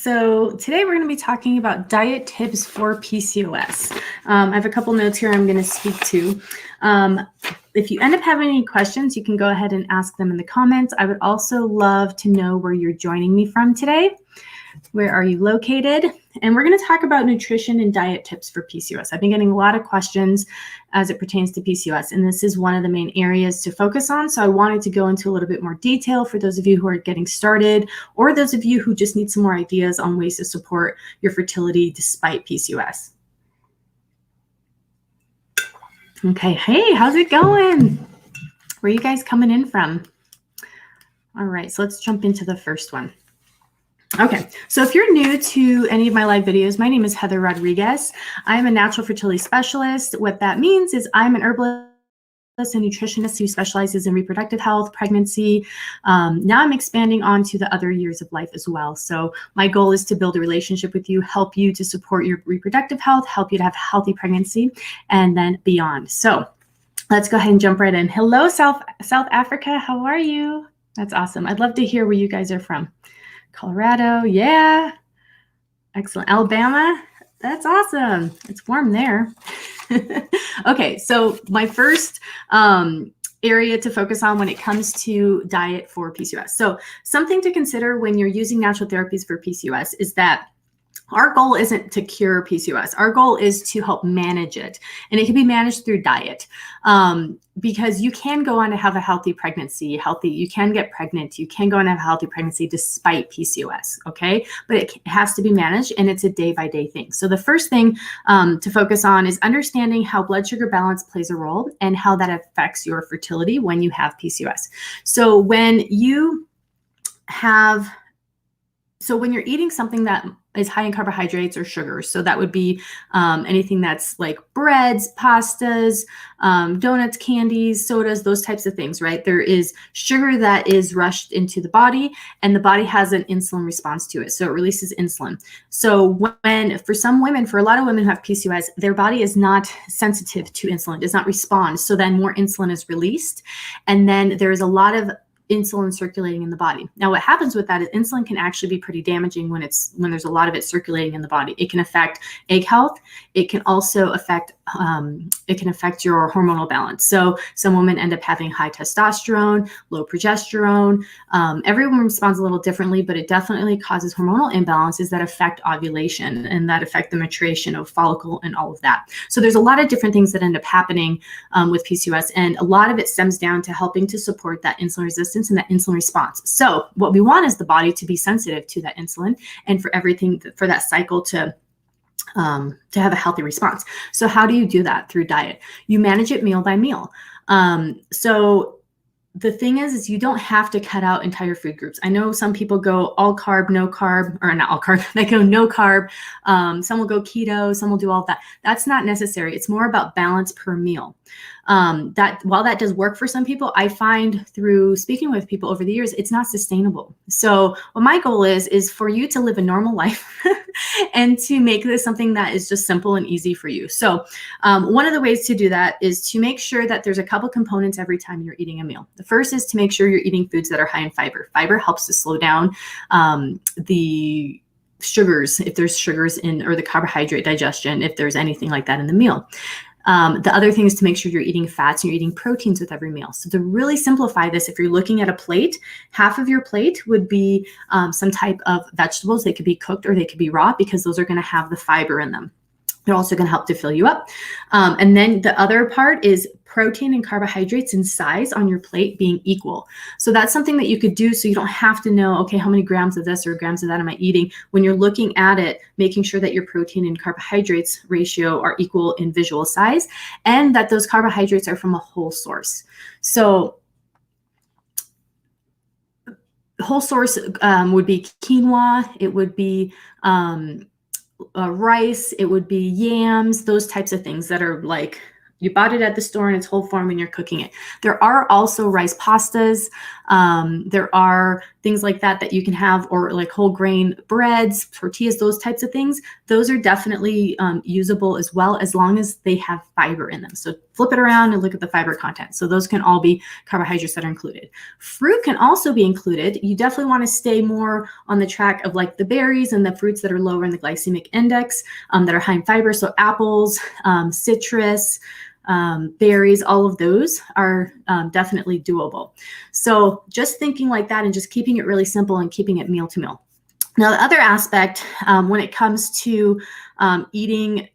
So today we're going to be talking about diet tips for PCOS. I have a couple notes here I'm going to speak to. If you end up having any questions, you can go ahead and ask them in the comments. I would also love to know where you're joining me from today. Where are you located? And we're going to talk about nutrition and diet tips for PCOS. I've been getting a lot of questions as it pertains to PCOS, and this is one of the main areas to focus on. So I wanted to go into a little bit more detail for those of you who are getting started, or those of you who just need some more ideas on ways to support your fertility despite PCOS. Okay, hey, how's it going? Where are you guys coming in from? All right, so let's jump into the first one. Okay, so if you're new to any of my live videos, my name is Heather Rodriguez. I'm a natural fertility specialist. What that means is I'm an herbalist and nutritionist who specializes in reproductive health, pregnancy. Now I'm expanding on to the other years of life as well. So my goal is to build a relationship with you, help you to support your reproductive health, help you to have a healthy pregnancy, and then beyond. So let's go ahead and jump right in. Hello, South Africa. How are you? That's awesome. I'd love to hear where you guys are from. Colorado, yeah. Excellent. Alabama, that's awesome. It's warm there. Okay, so my first area to focus on when it comes to diet for PCOS. So something to consider when you're using natural therapies for PCOS is that our goal isn't to cure PCOS. Our goal is to help manage it. And it can be managed through diet because you can go on to have a healthy pregnancy, you can get pregnant, you can go on and have a healthy pregnancy despite PCOS, okay? But it has to be managed, and it's a day-by-day thing. So the first thing to focus on is understanding how blood sugar balance plays a role and how that affects your fertility when you have PCOS. So when you're eating something that is high in carbohydrates or sugars, so that would be anything that's like breads, pastas, donuts, candies, sodas, those types of things, right? There is sugar that is rushed into the body, and the body has an insulin response to it. So it releases insulin. So for some women, for a lot of women who have PCOS, their body is not sensitive to insulin, does not respond. So then more insulin is released, and then there's a lot of insulin circulating in the body. Now, what happens with that is insulin can actually be pretty damaging when there's a lot of it circulating in the body. It can affect egg health. It can also affect your hormonal balance. So some women end up having high testosterone, low progesterone. Everyone responds a little differently, but it definitely causes hormonal imbalances that affect ovulation and that affect the maturation of follicle and all of that. So there's a lot of different things that end up happening with PCOS, and a lot of it stems down to helping to support that insulin resistance and that insulin response. So what we want is the body to be sensitive to that insulin and for that cycle to have a healthy response. So how do you do that? Through diet. You manage it meal by meal. So the thing is you don't have to cut out entire food groups. I know some people go all carb, no carb, or not all carb, they go no carb. Some will go keto, some will do all of that. That's not necessary. It's more about balance per meal. That while that does work for some people, I find through speaking with people over the years, it's not sustainable. So what my goal is for you to live a normal life and to make this something that is just simple and easy for you. So one of the ways to do that is to make sure that there's a couple components every time you're eating a meal. The first is to make sure you're eating foods that are high in fiber. Fiber helps to slow down the sugars, if there's sugars in, or the carbohydrate digestion, if there's anything like that in the meal. The other thing is to make sure you're eating fats and you're eating proteins with every meal. So to really simplify this, if you're looking at a plate, half of your plate would be some type of vegetables. They could be cooked or they could be raw because those are going to have the fiber in them. They're also going to help to fill you up. And then the other part is protein and carbohydrates in size on your plate being equal. So that's something that you could do so you don't have to know, okay, how many grams of this or grams of that am I eating? When you're looking at it, making sure that your protein and carbohydrates ratio are equal in visual size and that those carbohydrates are from a whole source. So whole source would be quinoa, it would be rice, it would be yams, those types of things that are like you bought it at the store in its whole form and you're cooking it. There are also rice pastas. There are things like that you can have, or like whole grain breads, tortillas, those types of things. Those are definitely usable as well, as long as they have fiber in them. So flip it around and look at the fiber content. So those can all be carbohydrates that are included. Fruit can also be included. You definitely want to stay more on the track of like the berries and the fruits that are lower in the glycemic index, that are high in fiber. So apples, citrus, berries, all of those are definitely doable. So just thinking like that and just keeping it really simple and keeping it meal to meal. Now, the other aspect when it comes to eating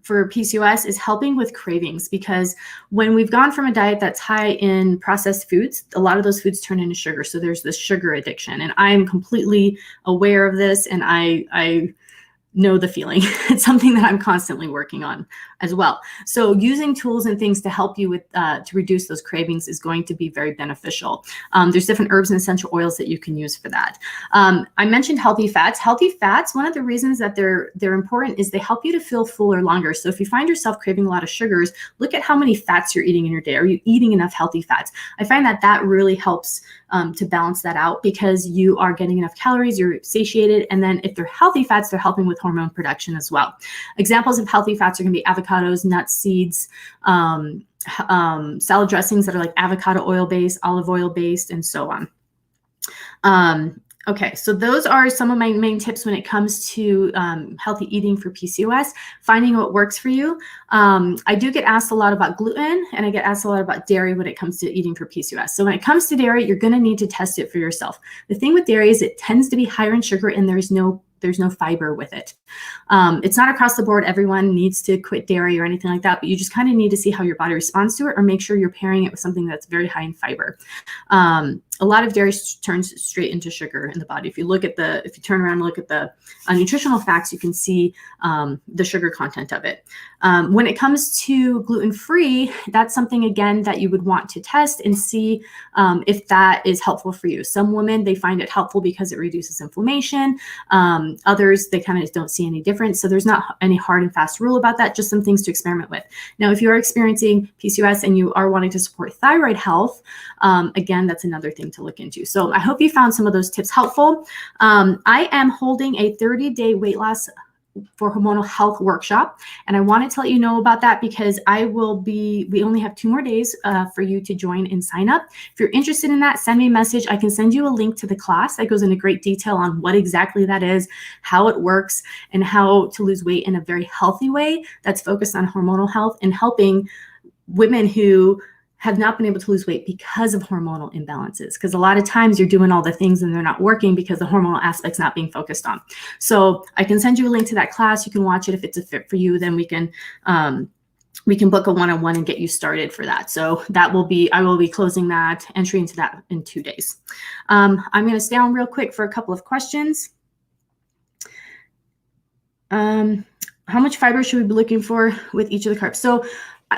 for PCOS is helping with cravings, because when we've gone from a diet that's high in processed foods, a lot of those foods turn into sugar. So there's this sugar addiction, and I'm completely aware of this, and I know the feeling. It's something that I'm constantly working on as well. So using tools and things to help you with to reduce those cravings is going to be very beneficial. There's different herbs and essential oils that you can use for that. I mentioned healthy fats. Healthy fats, one of the reasons that they're important is they help you to feel fuller longer. So if you find yourself craving a lot of sugars, look at how many fats you're eating in your day. Are you eating enough healthy fats? I find that really helps to balance that out, because you are getting enough calories, you're satiated, and then if they're healthy fats, they're helping with hormone production as well. Examples of healthy fats are going to be avocados, nuts, seeds, salad dressings that are like avocado oil based, olive oil based, and so on. Okay, so those are some of my main tips when it comes to healthy eating for PCOS, finding what works for you. I do get asked a lot about gluten, and I get asked a lot about dairy when it comes to eating for PCOS. So when it comes to dairy, you're going to need to test it for yourself. The thing with dairy is it tends to be higher in sugar, and there's no fiber with it. It's not across the board. Everyone needs to quit dairy or anything like that, but you just kind of need to see how your body responds to it, or make sure you're pairing it with something that's very high in fiber. A lot of dairy turns straight into sugar in the body. If you turn around and look at the nutritional facts, you can see the sugar content of it. When it comes to gluten-free, that's something, again, that you would want to test and see if that is helpful for you. Some women, they find it helpful because it reduces inflammation. Others, they kind of don't see any difference. So there's not any hard and fast rule about that, just some things to experiment with. Now, if you're experiencing PCOS and you are wanting to support thyroid health, again, that's another thing to look into. So I hope you found some of those tips helpful. I am holding a 30-day weight loss for hormonal health workshop, and I wanted to let you know about that, because we only have 2 more days for you to join and sign up. If you're interested in that, send me a message. I can send you a link to the class that goes into great detail on what exactly that is, how it works, and how to lose weight in a very healthy way that's focused on hormonal health and helping women who have not been able to lose weight because of hormonal imbalances. Because a lot of times you're doing all the things and they're not working because the hormonal aspect's not being focused on. So I can send you a link to that class. You can watch it. If it's a fit for you, then we can book a one-on-one and get you started for that. So I will be closing that entry into that in 2 days. I'm going to stay on real quick for a couple of questions. How much fiber should we be looking for with each of the carbs? So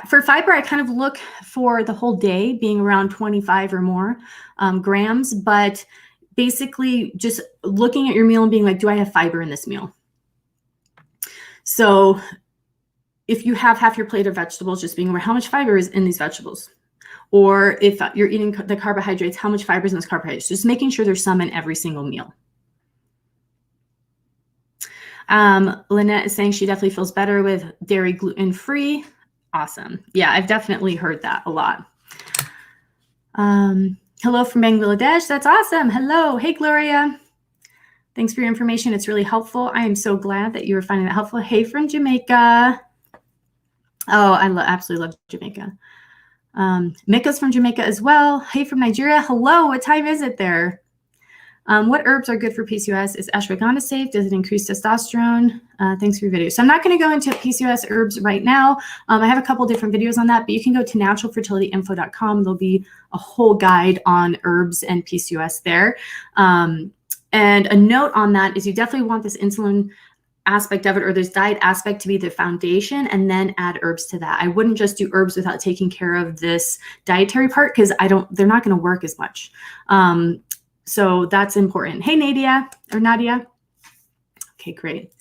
for fiber, I kind of look for the whole day being around 25 or more grams, but basically just looking at your meal and being like, do I have fiber in this meal? So if you have half your plate of vegetables, just being aware how much fiber is in these vegetables. Or if you're eating the carbohydrates, how much fiber is in those carbohydrates? Just making sure there's some in every single meal. Lynette is saying she definitely feels better with dairy gluten-free. Awesome. Yeah, I've definitely heard that a lot. Hello from Bangladesh. That's awesome. Hello. Hey, Gloria. Thanks for your information. It's really helpful. I am so glad that you were finding that helpful. Hey, from Jamaica. Oh, I absolutely love Jamaica. Mika's from Jamaica as well. Hey, from Nigeria. Hello. What time is it there? What herbs are good for PCOS? Is ashwagandha safe? Does it increase testosterone? Thanks for your video. So I'm not going to go into PCOS herbs right now. I have a couple different videos on that, but you can go to naturalfertilityinfo.com. There'll be a whole guide on herbs and PCOS there. And a note on that is you definitely want this insulin aspect of it, or this diet aspect, to be the foundation, and then add herbs to that. I wouldn't just do herbs without taking care of this dietary part, because they're not going to work as much. So that's important. Hey, Nadia. Okay, great.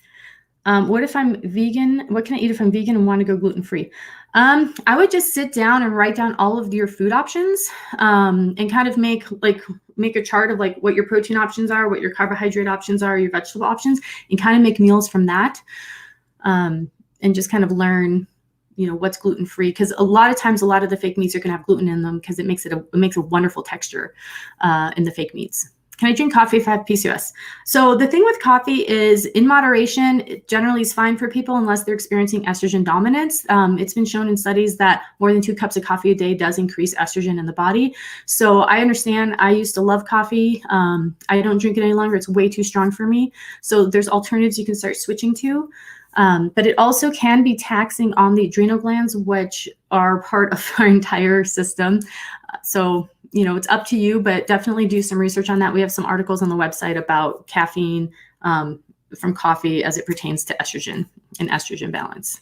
What if I'm vegan? What can I eat if I'm vegan and want to go gluten-free? I would just sit down and write down all of your food options, and kind of make a chart of like what your protein options are, what your carbohydrate options are, your vegetable options, and kind of make meals from that. And just kind of learn, what's gluten-free, because a lot of times a lot of the fake meats are going to have gluten in them because it makes a wonderful texture in the fake meats. Can I drink coffee if I have PCOS? So the thing with coffee is, in moderation, it generally is fine for people unless they're experiencing estrogen dominance. It's been shown in studies that more than 2 cups of coffee a day does increase estrogen in the body. So I understand. I used to love coffee. I don't drink it any longer. It's way too strong for me. So there's alternatives you can start switching to. But it also can be taxing on the adrenal glands, which are part of our entire system. So it's up to you, but definitely do some research on that. We have some articles on the website about caffeine from coffee as it pertains to estrogen and estrogen balance.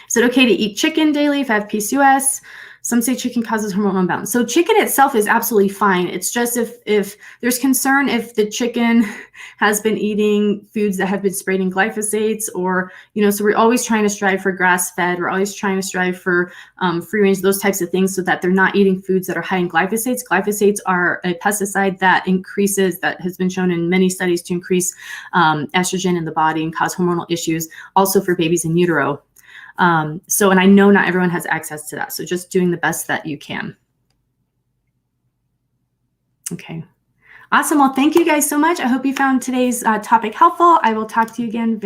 Is it okay to eat chicken daily if I have PCOS? Some say chicken causes hormonal imbalance. So chicken itself is absolutely fine. It's just if there's concern if the chicken has been eating foods that have been sprayed in glyphosates, or, so we're always trying to strive for grass-fed. We're always trying to strive for free range, those types of things, so that they're not eating foods that are high in glyphosates. Glyphosates are a pesticide that has been shown in many studies to increase estrogen in the body and cause hormonal issues, also for babies in utero. And I know not everyone has access to that. So just doing the best that you can. Okay. Awesome. Well, thank you guys so much. I hope you found today's topic helpful. I will talk to you again